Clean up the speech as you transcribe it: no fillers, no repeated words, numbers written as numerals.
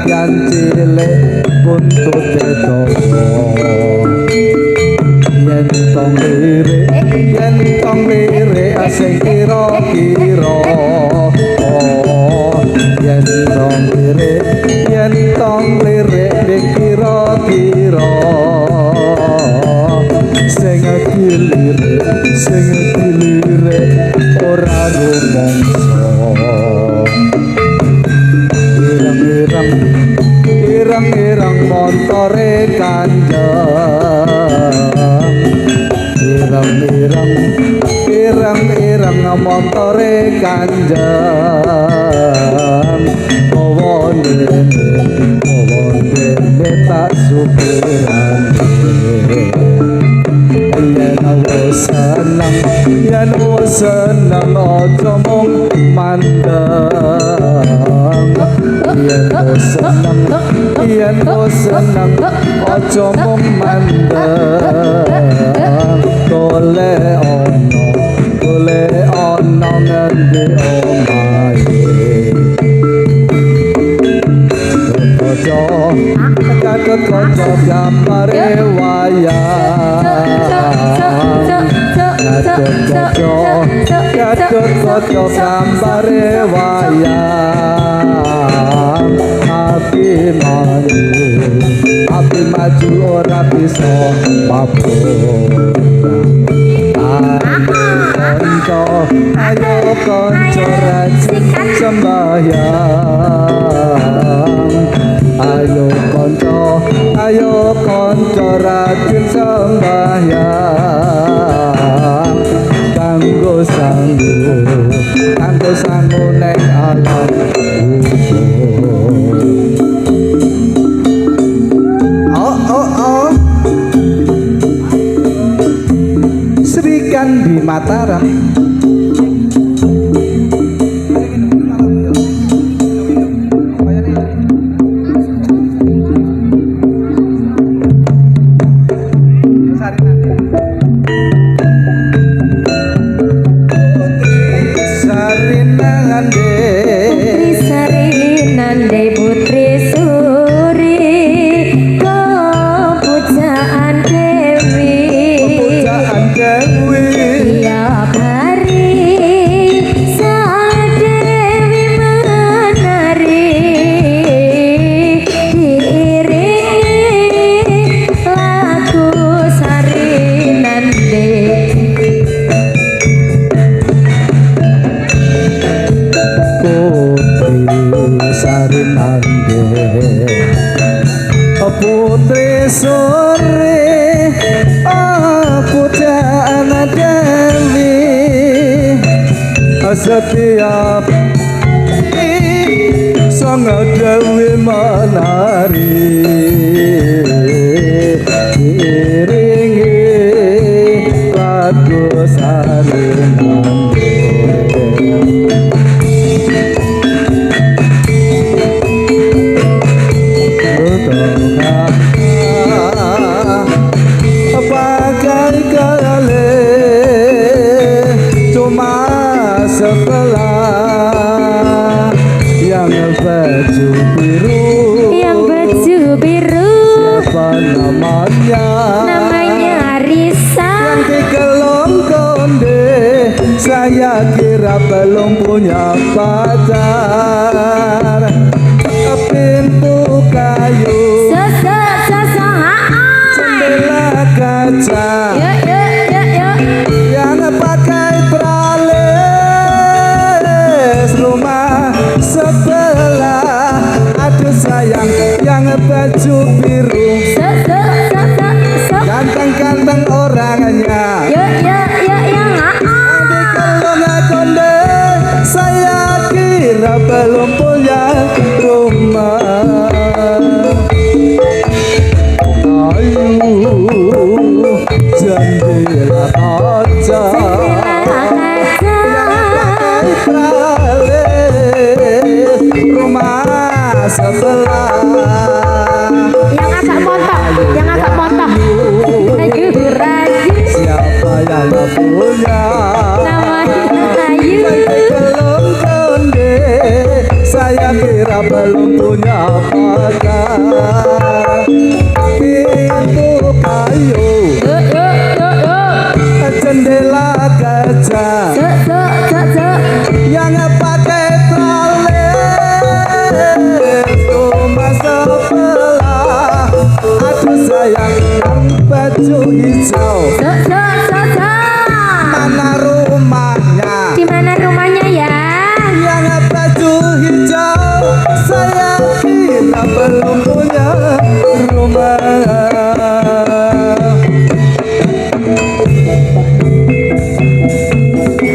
senajan cilik buntute dawa yen tong lirik sing kira-kira yen tong lirik kira-kira sing dilirik ora rumangsa ireng-ireng montore kanjeng ireng-ireng montore kanjeng kawone tak supirane yen wis seneng aja mung mandeng yen wis seneng aja mung mandeng golek ana ngendi omahe kaca gambare wayang kaca gambare wayang api maju ora bisa mabuk ayo konco rajin sembahyang ayo konco rajin sembahyang kanggo sanggu nek alam Sri Kandi Mataram putri sore pujaan Dewi setiap sang Dewi menari iringi lagu saringan setelah yang baju biru siapa namanya Risa yang dikelong konde saya kira belum punya pacar pintu kayu jendela kaca yang pakai rumah sebelah aduh sayang yang baju biru ganteng-ganteng orangnya di kelong konde saya kira belum punya rumah ayu jendela kaca rumah sebelah yang agak montok siapa yang punya namanya Ayu saya kira belum punya sebelah